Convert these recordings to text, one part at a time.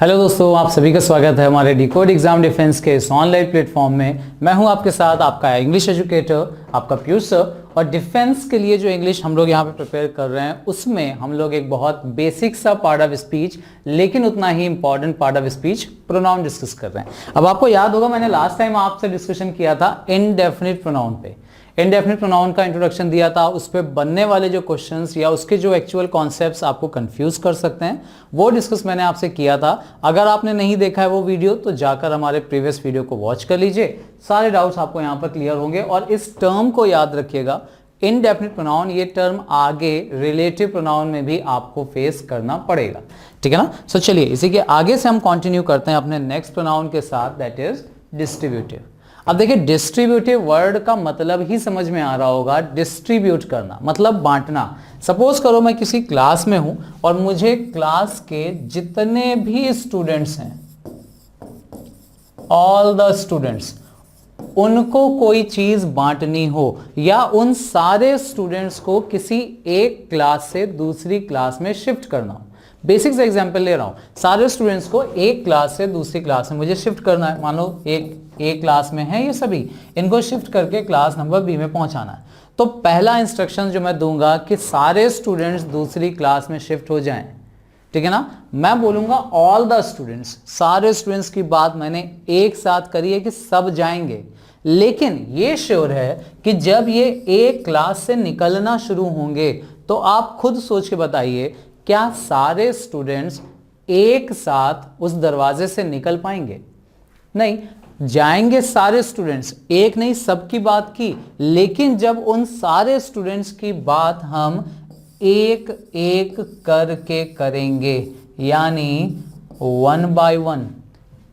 Hello दोस्तों, आप सभी का स्वागत है हमारे डिकोड एग्जाम डिफेंस के इस ऑनलाइन प्लेटफॉर्म में। मैं हूं आपके साथ आपका इंग्लिश एजुकेटर, आपका पीयूष सर। और डिफेंस के लिए जो इंग्लिश हम लोग यहां पे प्रिपेयर कर रहे हैं, उसमें हम लोग एक बहुत बेसिक सा पार्ट ऑफ स्पीच, लेकिन उतना ही important part of speech, pronoun discuss कर रहे हैं। अब आपको याद होगा, मैंने लास्ट टाइम आपसे डिस्कशन किया था इनडेफिनिट प्रोनाउन पे। इनडेफिनिट प्रोनाउन का इंट्रोडक्शन दिया था। उस पर बनने वाले जो क्वेश्चंस या उसके जो एक्चुअल कॉन्सेप्ट्स आपको कंफ्यूज कर सकते हैं, वो डिस्कस मैंने आपसे किया था। अगर आपने नहीं देखा है वो वीडियो, तो जाकर हमारे प्रीवियस वीडियो को वॉच कर लीजिए। सारे डाउट्स आपको यहाँ पर क्लियर होंगे। और इस टर्म को याद रखिएगा, इनडेफिनिट प्रोनाउन, ये टर्म आगे रिलेटिव प्रोनाउन में भी आपको फेस करना पड़ेगा। ठीक है ना। सो चलिए, इसी के आगे से हम कंटिन्यू करते हैं अपने नेक्स्ट प्रोनाउन के साथ, दैट इज डिस्ट्रीब्यूटिव। अब देखिए, डिस्ट्रीब्यूटिव वर्ड का मतलब ही समझ में आ रहा होगा। डिस्ट्रीब्यूट करना मतलब बांटना। सपोज करो मैं किसी क्लास में हूं और मुझे क्लास के जितने भी स्टूडेंट्स हैं, ऑल द स्टूडेंट्स, उनको कोई चीज बांटनी हो, या उन सारे स्टूडेंट्स को किसी एक क्लास से दूसरी क्लास में शिफ्ट करना हो। बेसिक से एग्जांपल ले रहा हूं। सारे स्टूडेंट्स को एक क्लास से दूसरी क्लास में मुझे शिफ्ट करना है। मान लो एक क्लास में है ये सभी, इनको शिफ्ट करके क्लास नंबर बी में पहुंचाना है। तो पहला इंस्ट्रक्शन जो मैं दूंगा कि सारे स्टूडेंट्स दूसरी क्लास में शिफ्ट हो जाएं। ठीक है ना। मैं बोलूंगा ऑल द स्टूडेंट्स, सारे स्टूडेंट्स की बात मैंने एक साथ करी है कि सब जाएंगे। लेकिन ये श्योर है कि जब ये एक क्लास से निकलना शुरू होंगे, तो आप खुद सोच के बताइए, क्या सारे स्टूडेंट्स एक साथ उस दरवाजे से निकल पाएंगे? नहीं, जाएंगे सारे स्टूडेंट्स, एक नहीं, सबकी बात की। लेकिन जब उन सारे स्टूडेंट्स की बात हम एक एक करके करेंगे, यानी वन बाय वन,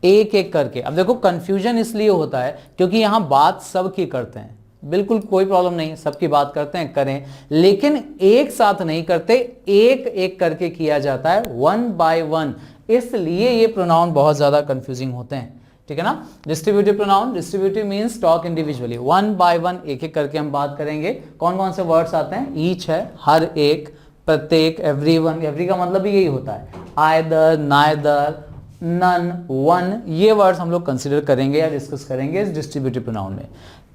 एक एक करके। अब देखो, कंफ्यूजन इसलिए होता है क्योंकि यहां बात सबकी करते हैं। बिल्कुल कोई प्रॉब्लम नहीं, सबकी बात करते हैं, करें, लेकिन एक साथ नहीं करते, एक एक करके किया जाता है, वन बाय वन। इसलिए ये प्रोनाउन बहुत ज्यादा कंफ्यूजिंग होते हैं। ठीक है ना। Distributive pronoun, distributive means talk individually, one by one, एक एक करके हम बात करेंगे। कौन कौन से वर्ड्स आते हैं? ईच है, हर एक, प्रत्येक, एवरीवन। एवरी का मतलब भी यही होता है। आइदर, नाइदर, नन, वन, ये वर्ड्स हम लोग कंसीडर करेंगे या डिस्कस करेंगे इस डिस्ट्रीब्यूटिव प्रोनाउन में।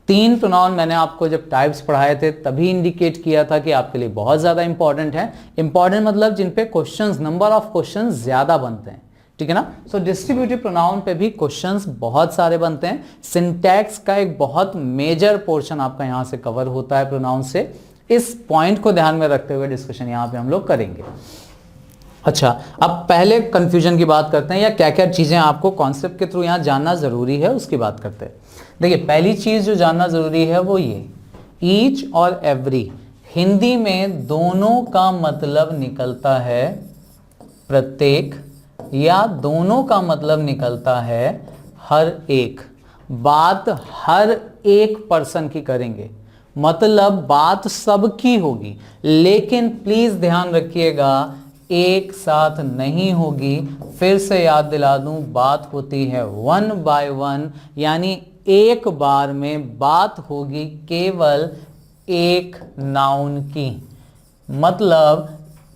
तीन प्रोनाउन मैंने आपको जब टाइप्स पढ़ाए थे तभी इंडिकेट किया था कि आपके लिए बहुत ज्यादा इंपॉर्टेंट है। इंपॉर्टेंट मतलब जिन पे क्वेश्चंस, नंबर ऑफ क्वेश्चंस ज्यादा बनते हैं। ठीक है ना। सो डिस्ट्रीब्यूटिव प्रोनाउन पे भी क्वेश्चंस बहुत सारे बनते हैं। सिंटैक्स का एक बहुत मेजर पोर्शन आपका यहां से कवर होता है प्रोनाउन से। इस पॉइंट को ध्यान में रखते हुए डिस्कशन यहां पे हम लोग करेंगे। अच्छा, अब पहले कंफ्यूजन की बात करते हैं, या क्या क्या चीजें आपको कॉन्सेप्ट के थ्रू यहां जानना जरूरी है उसकी बात करते हैं। देखिए, पहली चीज जो जानना जरूरी है वो ये, ईच और एवरी, हिंदी में दोनों का मतलब निकलता है प्रत्येक, या दोनों का मतलब निकलता है हर एक। बात हर एक पर्सन की करेंगे, मतलब बात सबकी होगी, लेकिन प्लीज ध्यान रखिएगा, एक साथ नहीं होगी। फिर से याद दिला दूं, बात होती है वन बाय वन, यानी एक बार में बात होगी केवल एक नाउन की। मतलब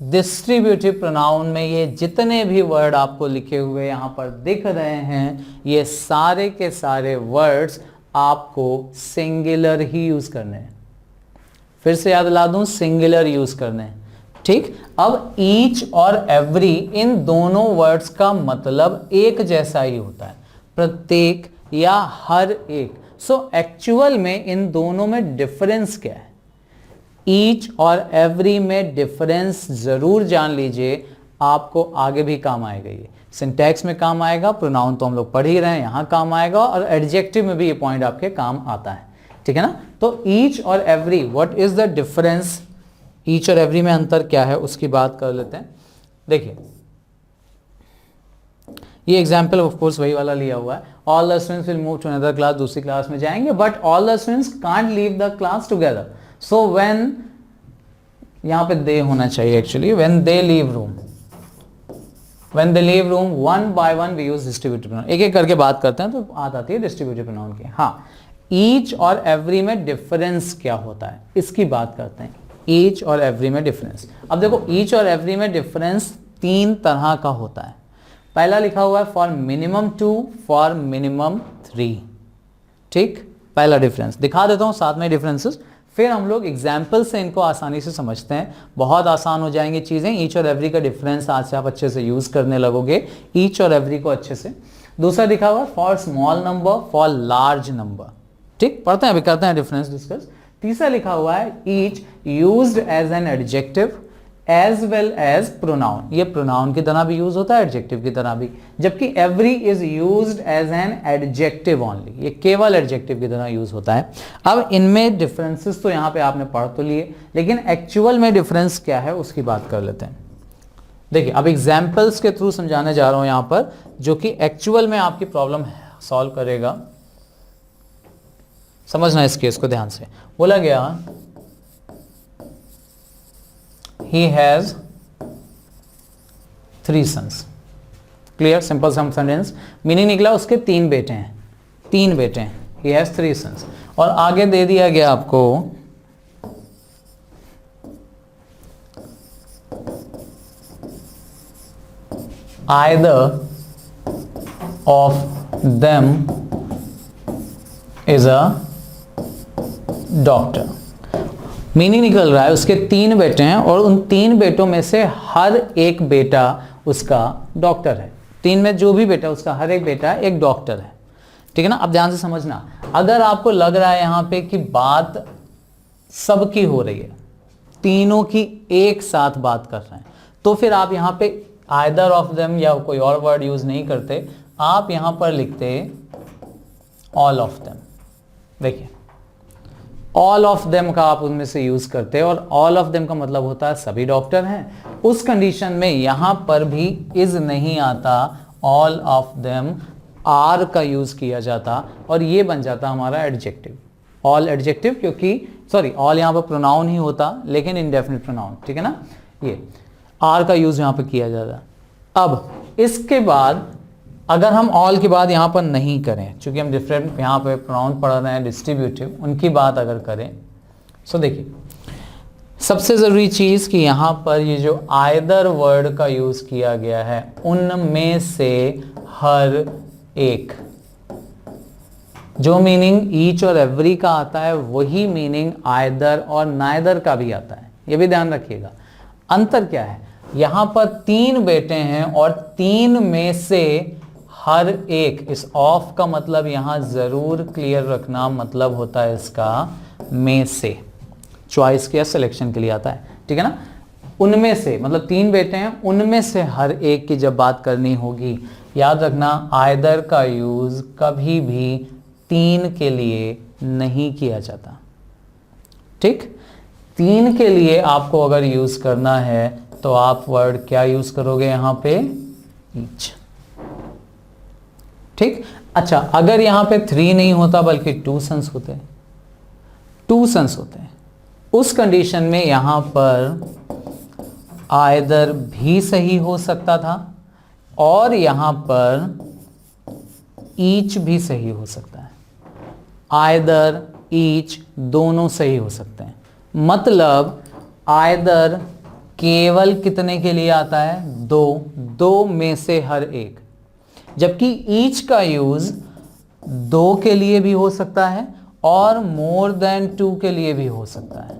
डिस्ट्रीब्यूटिव प्रोनाउन में ये जितने भी वर्ड आपको लिखे हुए यहां पर दिख रहे हैं, ये सारे के सारे वर्ड्स आपको सिंगुलर ही यूज करने हैं। फिर से याद दिला दूं, सिंगुलर यूज करने हैं। ठीक। अब ईच और एवरी, इन दोनों वर्ड्स का मतलब एक जैसा ही होता है, प्रत्येक या हर एक। सो एक्चुअल में इन दोनों में डिफरेंस क्या है? ईच और एवरी में डिफरेंस जरूर जान लीजिए, आपको आगे भी काम आएगा। ये सिंटैक्स में काम आएगा, प्रोनाउन तो हम लोग पढ़ ही रहे हैं, यहां काम आएगा, और एडजेक्टिव में भी ये पॉइंट आपके काम आता है। ठीक है ना। तो ईच और every, what is the difference? Each और एवरी में अंतर क्या है उसकी बात कर लेते हैं। देखिए, ये एग्जाम्पल ऑफ कोर्स वही वाला लिया हुआ है। All the students will move to another class, दूसरी क्लास में जाएंगे, but all the students can't leave the class together. So when, यहां पे दे होना चाहिए actually, when they leave room, when they leave room, one by one we use distributive pronoun. एक एक करके बात करते हैं तो बात आती है डिस्ट्रीब्यूटिव प्रोनाउन की। हाँ, ईच और एवरी में डिफरेंस क्या होता है इसकी बात करते हैं। ईच और एवरी में डिफरेंस, अब देखो, ईच और एवरी में डिफरेंस तीन तरह का होता है। पहला लिखा हुआ है फॉर मिनिमम 2, फॉर मिनिमम 3। ठीक, पहला डिफरेंस दिखा देता हूं साथ में डिफरेंसेस, फिर हम लोग एग्जाम्पल से इनको आसानी से समझते हैं, बहुत आसान हो जाएंगी चीजें। ईच और एवरी का डिफरेंस आज से आप अच्छे से यूज करने लगोगे, ईच और एवरी को अच्छे से। दूसरा लिखा हुआ for small number, for large number. ठीक, पढ़ते हैं, अभी करते हैं डिफरेंस डिस्कस। तीसरा लिखा हुआ है each used as an adjective as well as pronoun. ये प्रोनाउन की तरह भी यूज होता है, एडजेक्टिव की तरह भी, जबकि every is used as an adjective only, ये केवल एडजेक्टिव की तरह यूज होता है। अब इनमें डिफरेंसेस तो यहाँ पे आपने पढ़ तो लिए, लेकिन एक्चुअल में डिफरेंस क्या है उसकी बात कर लेते हैं। देखिए, अब एग्जाम्पल्स के थ्रू समझाने जा रहा हूं यहां पर, जो कि एक्चुअल में आपकी प्रॉब्लम सॉल्व करेगा। समझना इस केस को ध्यान से। बोला गया he has 3 sons। Clear, simple some sentence. Meaning निकला उसके 3 बेटे हैं, 3 बेटे हैं, he has 3 sons। और आगे दे दिया गया आपको either of them is a doctor. Meaning निकल रहा है उसके 3 बेटे हैं और उन 3 बेटों में से हर एक बेटा उसका डॉक्टर है। 3 में जो भी बेटा उसका हर एक बेटा एक डॉक्टर है। ठीक है ना। अब ध्यान से समझना, अगर आपको लग रहा है यहां पे कि बात सबकी हो रही है, तीनों की एक साथ बात कर रहे हैं, तो फिर आप यहां पे आइदर ऑफ देम या कोई और वर्ड यूज नहीं करते, आप यहां पर लिखते ऑल ऑफ देम। देखिए, ऑल ऑफ देम का आप उनमें से यूज करते हैं, और ऑल ऑफ देम का मतलब होता है सभी डॉक्टर हैं। उस कंडीशन में यहां पर भी इज नहीं आता, ऑल ऑफ देम आर का यूज किया जाता और ये बन जाता हमारा एडजेक्टिव। ऑल एडजेक्टिव, क्योंकि सॉरी ऑल यहां पर प्रोनाउन ही होता, लेकिन इनडेफिनिट प्रोनाउन। ठीक है ना, ये आर का यूज यहां पर किया जाता। अब इसके बाद अगर हम ऑल के बाद यहां पर नहीं करें, चूंकि हम डिफरेंट यहां पे प्रोनाउन पढ़ रहे हैं डिस्ट्रीब्यूटिव, उनकी बात अगर करें, सो देखिए सबसे जरूरी चीज कि यहां पर ये जो आइदर वर्ड का यूज किया गया है, उनमें से हर एक, जो मीनिंग ईच और एवरी का आता है वही मीनिंग आइदर और नाइदर का भी आता है। ये भी ध्यान रखिएगा। अंतर क्या है, यहां पर 3 बेटे हैं और 3 में से हर एक, इस ऑफ का मतलब यहां जरूर क्लियर रखना, मतलब होता है इसका में से, चॉइस के या सिलेक्शन के लिए आता है। ठीक है ना, उनमें से मतलब 3 बेटे हैं, उनमें से हर एक की जब बात करनी होगी, याद रखना आइदर का यूज कभी भी 3 के लिए नहीं किया जाता। ठीक, 3 के लिए आपको अगर यूज करना है तो आप वर्ड क्या यूज करोगे यहां पे, ईच। ठीक, अच्छा, अगर यहां पे 3 नहीं होता बल्कि 2 सन्स होते, 2 सन्स होते हैं, उस कंडीशन में यहां पर आइदर भी सही हो सकता था और यहां पर ईच भी सही हो सकता है। आइदर ईच दोनों सही हो सकते हैं। मतलब आइदर केवल कितने के लिए आता है, 2 में से हर एक, जबकि ईच का यूज 2 के लिए भी हो सकता है और मोर देन 2 के लिए भी हो सकता है।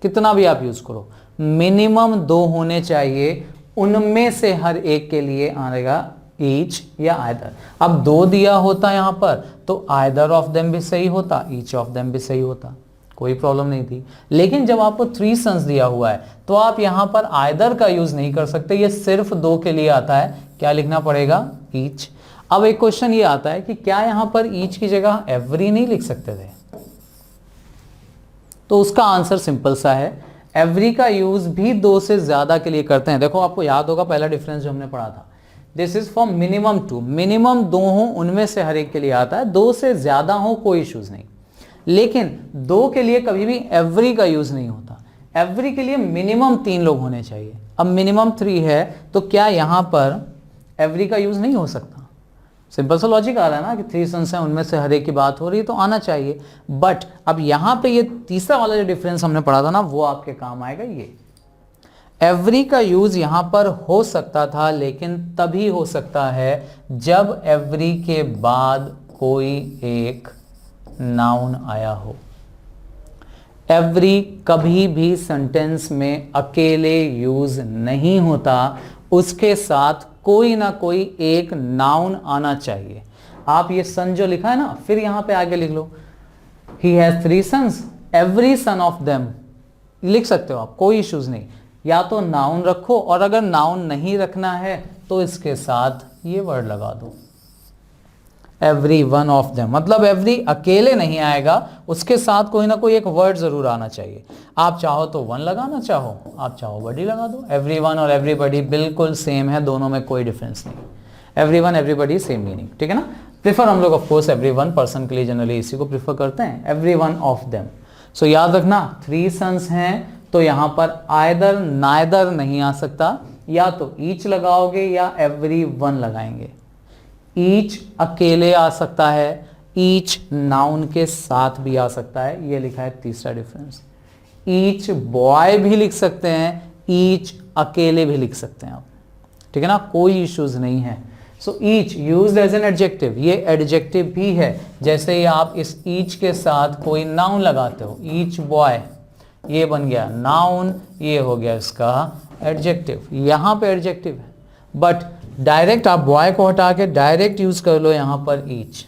कितना भी आप यूज करो, मिनिमम 2 होने चाहिए, उनमें से हर एक के लिए आएगा ईच या आइदर। अब 2 दिया होता यहां पर तो आइदर ऑफ देम भी सही होता, ईच ऑफ देम भी सही होता, कोई प्रॉब्लम नहीं थी। लेकिन जब आपको 3 सन्स दिया हुआ है तो आप यहां पर आइदर का यूज नहीं कर सकते, ये सिर्फ 2 के लिए आता है। क्या लिखना पड़ेगा, ईच। अब एक क्वेश्चन ये आता है कि क्या यहां पर ईच की जगह एवरी नहीं लिख सकते थे? तो उसका आंसर सिंपल सा है, एवरी का यूज भी 2 से ज्यादा के लिए करते हैं। देखो आपको याद होगा पहला डिफरेंस जो हमने पढ़ा था, this is for minimum 2, minimum 2 हो उनमें से हर एक के लिए आता है, 2 से ज्यादा हो कोई इश्यूज नहीं। लेकिन 2 के लिए कभी भी एवरी का यूज नहीं होता, एवरी के लिए मिनिमम 3 लोग होने चाहिए। अब मिनिमम 3 है तो क्या यहां पर एवरी का यूज नहीं हो सकता? सिंपल सा लॉजिक आ रहा है ना कि 3 सन्स हैं, उनमें से हर एक की बात हो रही है तो आना चाहिए। बट अब यहां पे ये तीसरा वाला जो डिफरेंस हमने पढ़ा था ना, वो आपके काम आएगा। ये एवरी का यूज यहां पर हो सकता था, लेकिन तभी हो सकता है जब एवरी के बाद कोई एक नाउन आया हो। एवरी कभी भी सेंटेंस में अकेले यूज नहीं होता, उसके साथ कोई ना कोई एक नाउन आना चाहिए। आप ये सन जो लिखा है ना, फिर यहां पे आगे लिख लो, he has 3 sons, every son of them लिख सकते हो आप, कोई इश्यूज नहीं। या तो नाउन रखो, और अगर नाउन नहीं रखना है तो इसके साथ ये वर्ड लगा दो, एवरी वन ऑफ देम। मतलब एवरी अकेले नहीं आएगा, उसके साथ कोई ना कोई एक वर्ड जरूर आना चाहिए। आप चाहो तो वन लगाना, आप चाहो बडी लगा दो। एवरी वन और एवरीबडी बिल्कुल सेम है, दोनों में कोई डिफरेंस नहीं। Every one everybody same meaning, ठीक है ना। प्रीफर हम लोग ऑफकोर्स एवरी वन पर्सन के लिए जनरली इसी को प्रीफर करते हैं, एवरी वन ऑफ देम। सो याद रखना 3 sons हैं, तो यहां पर आइदर नाइदर नहीं आ सकता, या तो ईच लगाओगे या एवरी वन लगाएंगे। ईच अकेले आ सकता है, ईच नाउन के साथ भी आ सकता है, ये लिखा है तीसरा डिफरेंस। ईच बॉय भी लिख सकते हैं, ईच अकेले भी लिख सकते हैं आप, ठीक है ना, कोई इश्यूज नहीं है। So each used as an adjective, ये एडजेक्टिव भी है। जैसे ही आप इस ईच के साथ कोई नाउन लगाते हो, ईच बॉय, ये बन गया नाउन, ये हो गया इसका एडजेक्टिव। यहां पे एडजेक्टिव है, बट डायरेक्ट आप बॉय को हटा के डायरेक्ट यूज कर लो यहां पर ईच,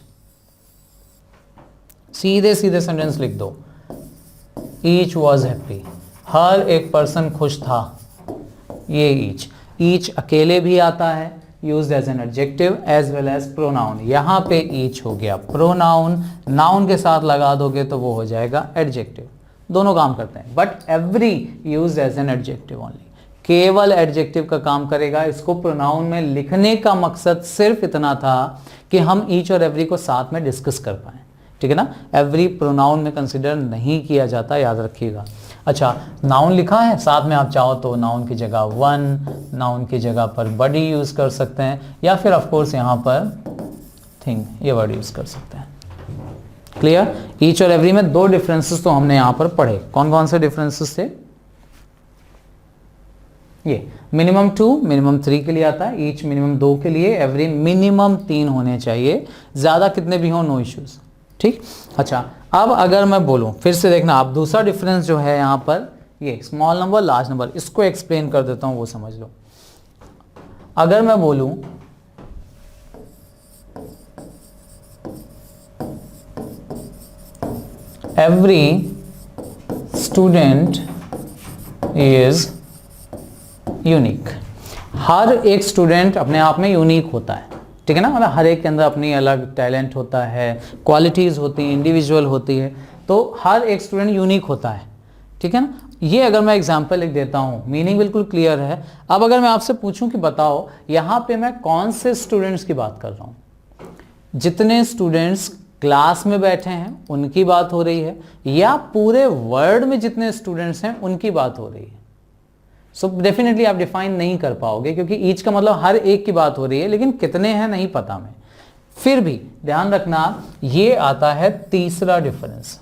सीधे सीधे सेंटेंस लिख दो, ईच वॉज हैप्पी, हर एक पर्सन खुश था, ये ईच। ईच अकेले भी आता है, used as an adjective as well as pronoun. यहां पे ईच हो गया प्रोनाउन, नाउन के साथ लगा दोगे तो वो हो जाएगा एडजेक्टिव। दोनों काम करते हैं, but every used as an adjective only, केवल एडजेक्टिव का काम करेगा। इसको प्रोनाउन में लिखने का मकसद सिर्फ इतना था कि हम ईच और एवरी को साथ में डिस्कस कर पाएं, ठीक है ना। एवरी प्रोनाउन में कंसिडर नहीं किया जाता, याद रखिएगा। अच्छा, नाउन लिखा है, साथ में आप चाहो तो नाउन की जगह वन, नाउन की जगह पर बडी यूज कर सकते हैं, या फिर ऑफकोर्स यहाँ पर थिंग, ये वर्ड यूज कर सकते हैं। क्लियर। ईच और एवरी में 2 डिफरेंसेस तो हमने यहाँ पर पढ़े। कौन कौन से डिफरेंसेस थे? ये मिनिमम 2 मिनिमम 3 के लिए आता है, ईच मिनिमम 2 के लिए, एवरी मिनिमम 3 होने चाहिए, ज्यादा कितने भी हो नो इश्यूज, ठीक। अच्छा, अब अगर मैं बोलूं, फिर से देखना आप, दूसरा डिफरेंस जो है यहाँ पर, ये स्मॉल नंबर लार्ज नंबर, इसको एक्सप्लेन कर देता हूं, वो समझ लो। अगर मैं बोलूं एवरी स्टूडेंट इज यूनिक, हर एक स्टूडेंट अपने आप में यूनिक होता है, ठीक है ना। मतलब हर एक के अंदर अपनी अलग टैलेंट होता है, क्वालिटीज होती हैं, इंडिविजुअल होती है, तो हर एक स्टूडेंट यूनिक होता है, ठीक है ना। ये अगर मैं एग्जांपल लिख देता हूँ, मीनिंग बिल्कुल क्लियर है। अब अगर मैं आपसे पूछूं कि बताओ यहाँ पे मैं कौन से स्टूडेंट्स की बात कर रहा हूँ, जितने स्टूडेंट्स क्लास में बैठे हैं उनकी बात हो रही है, या पूरे वर्ल्ड में जितने स्टूडेंट्स हैं उनकी बात हो रही है? सो डेफिनेटली आप डिफाइन नहीं कर पाओगे, क्योंकि ईच का मतलब हर एक की बात हो रही है, लेकिन कितने हैं नहीं पता हमें। फिर भी ध्यान रखना, ये आता है तीसरा डिफरेंस।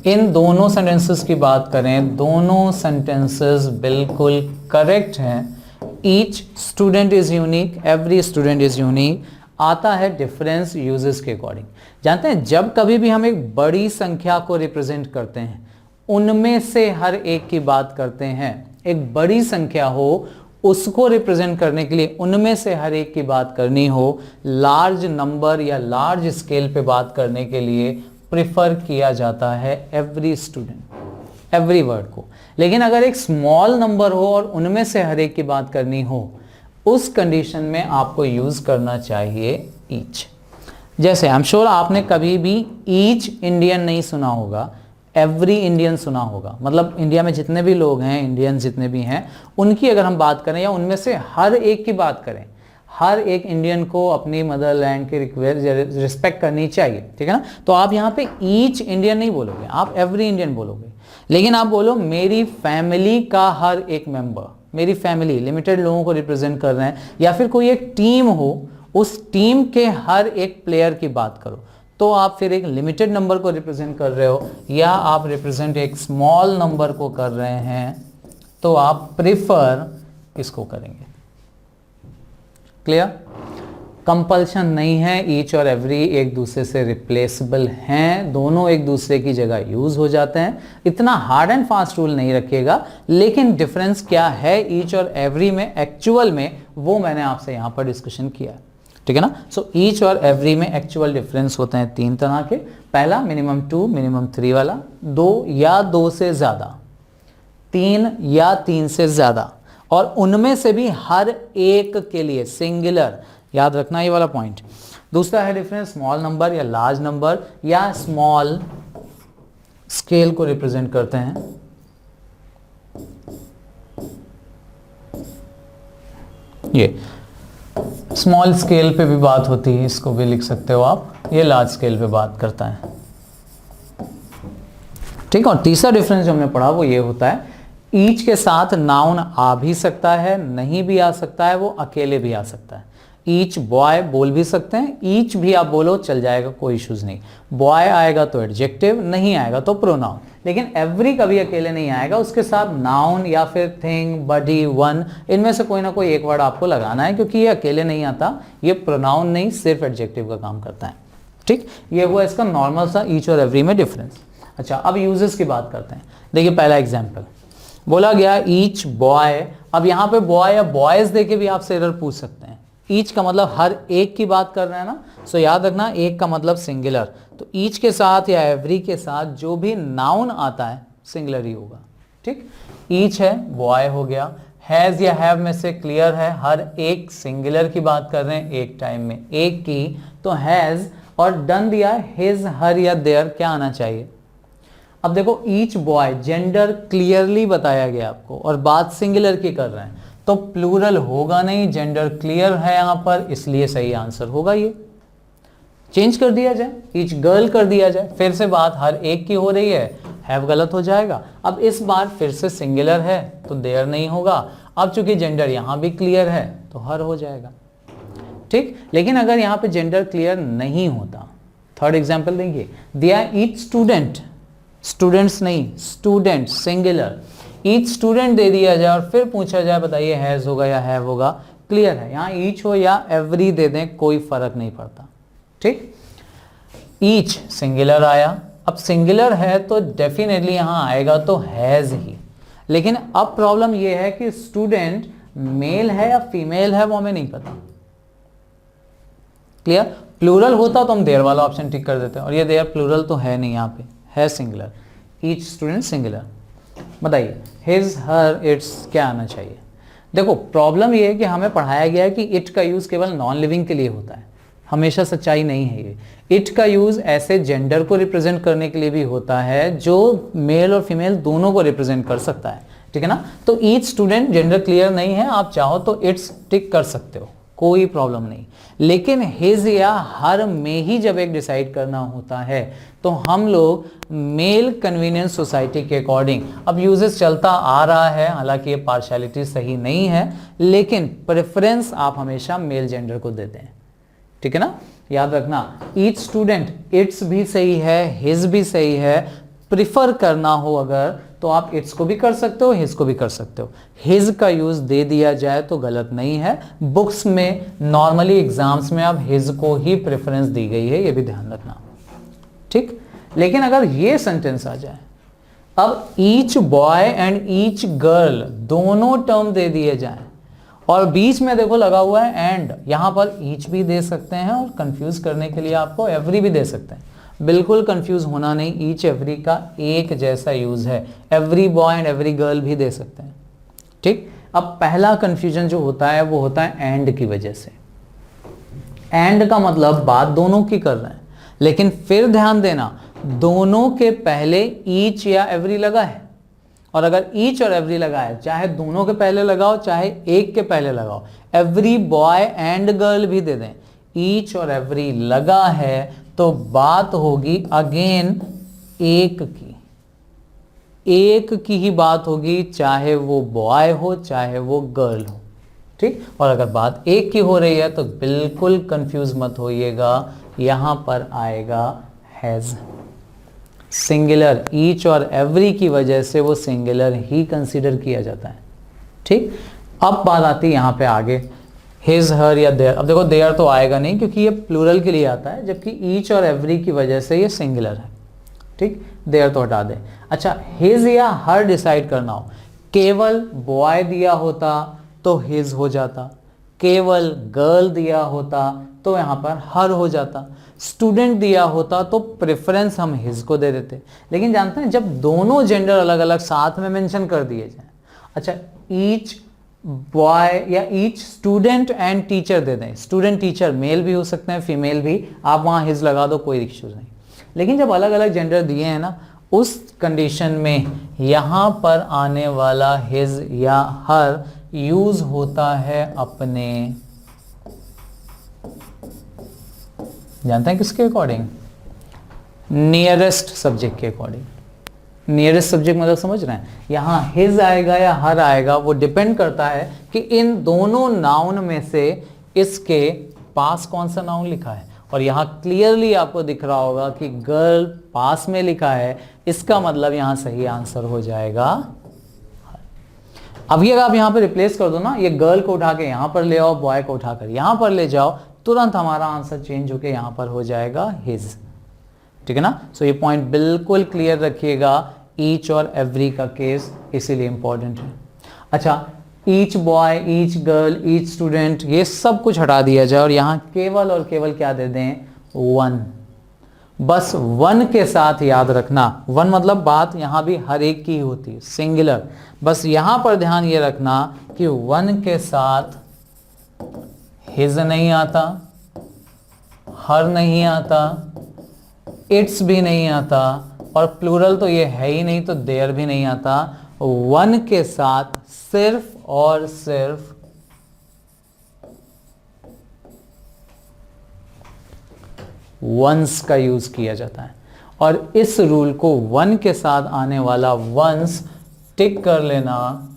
इन दोनों सेंटेंसेस की बात करें, दोनों सेंटेंसेस बिल्कुल करेक्ट हैं। Each student is unique, every student is unique, आता है डिफरेंस यूजेस के अकॉर्डिंग। जानते हैं, जब कभी भी हम एक बड़ी संख्या को रिप्रेजेंट करते हैं, उनमें से हर एक की बात करते हैं, एक बड़ी संख्या हो उसको रिप्रेजेंट करने के लिए उनमें से हर एक की बात करनी हो, लार्ज नंबर या लार्ज स्केल पे बात करने के लिए प्रिफर किया जाता है एवरी स्टूडेंट, एवरी वर्ड को। लेकिन अगर एक स्मॉल नंबर हो और उनमें से हर एक की बात करनी हो, उस कंडीशन में आपको यूज करना चाहिए ईच। जैसे आई एम श्योर आपने कभी भी ईच इंडियन नहीं सुना होगा, एवरी इंडियन सुना होगा। मतलब इंडिया में जितने भी लोग हैं, इंडियन जितने भी हैं, उनकी अगर हम बात करें या उनमें से हर एक की बात करें, हर एक इंडियन को अपनी मदरलैंड की रिस्पेक्ट करनी चाहिए, ठीक है ना। तो आप यहाँ पे ईच इंडियन नहीं बोलोगे, आप एवरी इंडियन बोलोगे। लेकिन आप बोलो मेरी फैमिली का हर एक मेंबर, मेरी फैमिली लिमिटेड लोगों को रिप्रेजेंट कर रहे हैं, या फिर कोई एक टीम हो, उस टीम के हर एक प्लेयर की बात करो, तो आप फिर एक लिमिटेड नंबर को रिप्रेजेंट कर रहे हो या आप रिप्रेजेंट एक स्मॉल नंबर को कर रहे हैं, तो आप प्रिफर इसको करेंगे। क्लियर? कंपल्शन नहीं है, ईच और एवरी एक दूसरे से रिप्लेसेबल हैं, दोनों एक दूसरे की जगह यूज हो जाते हैं। इतना हार्ड एंड फास्ट रूल नहीं रखिएगा, लेकिन डिफरेंस क्या है ईच और एवरी में एक्चुअल में, वो मैंने आपसे यहां पर डिस्कशन किया है। ठीक है ना? सो ईच और एवरी में एक्चुअल डिफरेंस होते हैं 3 तरह के। पहला मिनिमम 2 मिनिमम 3 वाला, 2 या 2 से ज्यादा, 3 या 3 से ज्यादा, और उनमें से भी हर एक के लिए सिंगुलर। याद रखना ये वाला पॉइंट। दूसरा है डिफरेंस स्मॉल नंबर या लार्ज नंबर या स्मॉल स्केल को रिप्रेजेंट करते हैं। ये स्मॉल स्केल पे भी बात होती है, इसको भी लिख सकते हो आप, ये लार्ज स्केल पे बात करता है। ठीक। और तीसरा डिफरेंस जो हमने पढ़ा वो ये होता है, ईच के साथ नाउन आ भी सकता है, नहीं भी आ सकता है, वो अकेले भी आ सकता है। ईच बॉय बोल भी सकते हैं, ईच भी आप बोलो चल जाएगा, कोई इश्यूज नहीं। बॉय आएगा तो एडजेक्टिव, नहीं आएगा तो प्रोनाउन। लेकिन एवरी कभी अकेले नहीं आएगा, उसके साथ नाउन या फिर थिंग, बडी, वन, इनमें से कोई ना कोई एक वर्ड आपको लगाना है, क्योंकि ये अकेले नहीं आता, ये प्रोनाउन नहीं सिर्फ एडजेक्टिव का काम करता है। ठीक, ये हुआ इसका नॉर्मल सा ईच और एवरी में डिफरेंस। अच्छा, अब यूजेस की बात करते हैं। देखिए पहला एग्जाम्पल बोला गया ईच बॉय। अब यहाँ पे बॉय या बॉयज देके भी आपसे एरर पूछ सकते हैं। ईच का मतलब हर एक की बात कर रहे हैं ना, सो याद रखना एक का मतलब सिंगुलर, तो ईच के साथ या एवरी के साथ जो भी नाउन आता है सिंगुलर ही होगा। ठीक, ईच है, बॉय हो गया, हैज या हैव में से क्लियर है, हर एक सिंगुलर की बात कर रहे हैं एक टाइम में, एक की, तो हैज, और डन दिया हिज, हर या देयर, क्या आना चाहिए। अब देखो ईच बॉय जेंडर क्लियरली बताया गया आपको, और बात सिंगुलर की कर रहे हैं, तो प्लूरल होगा नहीं, जेंडर क्लियर है यहां पर, इसलिए सही आंसर होगा ये। चेंज कर दिया जाए, ईच गर्ल कर दिया जाए, फिर से बात हर एक की हो रही है, हैव गलत हो जाएगा। अब इस बार फिर से सिंगुलर है तो देयर नहीं होगा, अब चूंकि जेंडर यहां भी क्लियर है तो हर हो जाएगा। ठीक, लेकिन अगर यहां पे जेंडर क्लियर नहीं होता, थर्ड एग्जाम्पल देखिए, दिया ईच स्टूडेंट, स्टूडेंट्स नहीं, student singular, each student they दिया जाए और फिर पूछा जाए बताइए हैज होगा या हैव होगा, क्लियर है, यहाँ ईच हो या एवरी दे दें कोई फर्क नहीं पड़ता। ठीक, ईच सिंगुलर आया, अब सिंगुलर है तो डेफिनेटली यहां आएगा तो हैज ही, लेकिन अब प्रॉब्लम यह है कि स्टूडेंट मेल है या फीमेल है वो हमें नहीं पता। क्लियर, प्लूरल होता तो हम देयर वाला ऑप्शन टिक कर देते हैं, और ये देयर प्लूरल तो है नहीं, यहाँ पे है सिंगुलर, ईच स्टूडेंट सिंगुलर। बताइए हिज, हर, इट्स क्या आना चाहिए। देखो प्रॉब्लम ये है कि हमें पढ़ाया गया है कि इट का यूज केवल नॉन लिविंग के लिए होता है, हमेशा सच्चाई नहीं है ये। इट का यूज ऐसे जेंडर को रिप्रेजेंट करने के लिए भी होता है जो मेल और फीमेल दोनों को रिप्रेजेंट कर सकता है। ठीक है ना, तो ईच स्टूडेंट जेंडर क्लियर नहीं है, आप चाहो तो इट्स टिक कर सकते हो, कोई प्रॉब्लम नहीं। लेकिन हिज या हर में ही जब एक डिसाइड करना होता है तो हम लोग मेल कन्वीनियंस सोसाइटी के अकॉर्डिंग, अब यूजेस चलता आ रहा है, हालांकि ये पार्शियलिटी सही नहीं है, लेकिन प्रेफरेंस आप हमेशा मेल जेंडर को देते हैं। ठीक है ना, याद रखना ईच स्टूडेंट, इट्स भी सही है, हिज भी सही है, प्रिफर करना हो अगर तो आप इट्स को भी कर सकते हो, हिज को भी कर सकते हो। हिज का यूज दे दिया जाए तो गलत नहीं है, बुक्स में नॉर्मली एग्जाम्स में अब हिज को ही प्रेफरेंस दी गई है, ये भी ध्यान रखना। ठीक, लेकिन अगर ये सेंटेंस आ जाए, अब each boy and each girl दोनों टर्म दे दिए जाए और बीच में देखो लगा हुआ है एंड, यहां पर ईच भी दे सकते हैं और कंफ्यूज करने के लिए आपको एवरी भी दे सकते हैं। बिल्कुल कंफ्यूज होना नहीं, ईच एवरी का एक जैसा यूज है, every boy and every girl भी दे सकते हैं। ठीक, अब पहला कंफ्यूजन जो होता है वो होता है एंड की वजह से। एंड का मतलब बात दोनों की कर रहे हैं, लेकिन फिर ध्यान देना दोनों के पहले ईच या एवरी लगा है, और अगर ईच और एवरी लगा है, चाहे दोनों के पहले लगाओ चाहे एक के पहले लगाओ, एवरी बॉय एंड गर्ल भी दे दें, ईच और एवरी लगा है तो बात होगी अगेन एक की, एक की ही बात होगी, चाहे वो बॉय हो चाहे वो गर्ल हो। ठीक, और अगर बात एक की हो रही है तो बिल्कुल कंफ्यूज मत होइएगा, यहां पर आएगा हैज। सिंगुलर ईच और एवरी की वजह से वो सिंगुलर ही कंसीडर किया जाता है। ठीक, अब बात आती है यहाँ पे आगे हिज हर या देयर। अब देखो देयर तो आएगा नहीं क्योंकि ये प्लूरल के लिए आता है, जबकि ईच और एवरी की वजह से ये सिंगुलर है। ठीक, देयर तो हटा दे। अच्छा, हिज या हर डिसाइड करना हो, केवल बॉय दिया होता तो हिज हो जाता, केवल गर्ल दिया होता तो यहाँ पर हर हो जाता, स्टूडेंट दिया होता तो प्रेफरेंस हम हिज को दे देते। लेकिन जानते हैं जब दोनों जेंडर अलग अलग साथ में मेंशन कर दिए जाए, अच्छा ईच बॉय या ईच स्टूडेंट एंड टीचर दे दें, स्टूडेंट टीचर मेल भी हो सकते हैं फीमेल भी, आप वहाँ हिज लगा दो, कोई इश्यूज नहीं। लेकिन जब अलग अलग जेंडर दिए हैं ना, उस कंडीशन में यहाँ पर आने वाला हिज या हर यूज होता है अपने, जानते हैं किसके अकॉर्डिंग, नियरेस्ट सब्जेक्ट के अकॉर्डिंग। नियरेस्ट सब्जेक्ट मतलब समझ रहे हैं, यहाँ हिज आएगा या हर आएगा वो डिपेंड करता है कि इन दोनों नाउन में से इसके पास कौन सा नाउन लिखा है। और यहाँ क्लियरली आपको दिख रहा होगा कि गर्ल पास में लिखा है, इसका मतलब यहाँ सही आंसर हो जाएगा। अभी अगर आप यहाँ पे रिप्लेस कर दो ना, ये गर्ल को उठा के यहाँ पर ले आओ, बॉय को उठाकर यहाँ पर ले जाओ, तुरंत हमारा आंसर चेंज होके यहाँ पर हो जाएगा हिज। ठीक है ना। सो ये पॉइंट बिल्कुल क्लियर रखिएगा, ईच और एवरी का केस इसीलिए इंपॉर्टेंट है। अच्छा, each boy, each girl, each student, ये सब कुछ हटा दिया जाए और यहाँ केवल और केवल क्या दे दें, वन। बस वन के साथ याद रखना, वन मतलब बात यहाँ भी हर एक की होती है, सिंगुलर। बस यहाँ पर ध्यान ये रखना कि वन के साथ हिज नहीं आता, हर नहीं आता, इट्स भी नहीं आता, और प्लूरल तो ये है ही नहीं तो देयर भी नहीं आता। वन के साथ सिर्फ और सिर्फ वंस का यूज किया जाता है, और इस रूल को वन के साथ आने वाला वंस टिक कर लेना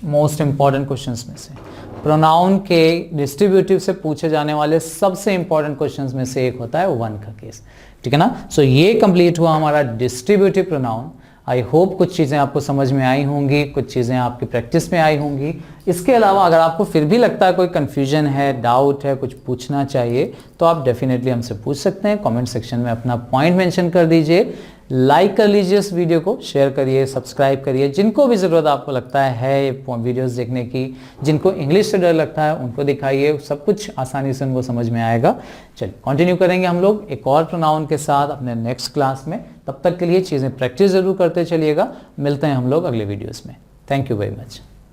मोस्ट इंपॉर्टेंट क्वेश्चंस में से। प्रोनाउन के डिस्ट्रीब्यूटिव से पूछे जाने वाले सबसे इंपॉर्टेंट क्वेश्चंस में से एक होता है वन का केस। ठीक है ना। सो ये कंप्लीट हुआ हमारा डिस्ट्रीब्यूटिव प्रोनाउन। आई होप कुछ चीज़ें आपको समझ में आई होंगी, कुछ चीज़ें आपकी प्रैक्टिस में आई होंगी। इसके अलावा अगर आपको फिर भी लगता है कोई कन्फ्यूजन है, डाउट है, कुछ पूछना चाहिए, तो आप डेफिनेटली हमसे पूछ सकते हैं। कमेंट सेक्शन में अपना पॉइंट मेंशन कर दीजिए, लाइक कर लीजिए इस वीडियो को, शेयर करिए, सब्सक्राइब करिए। जिनको भी ज़रूरत आपको लगता है वीडियोस देखने की, जिनको इंग्लिश से डर लगता है उनको दिखाइए, सब कुछ आसानी से उनको समझ में आएगा। चलिए कंटिन्यू करेंगे हम लोग एक और प्रोनाउन के साथ अपने नेक्स्ट क्लास में। तब तक के लिए चीज़ें प्रैक्टिस ज़रूर करते चलिएगा। मिलते हैं हम लोग अगले वीडियोज़ में। Thank you very much.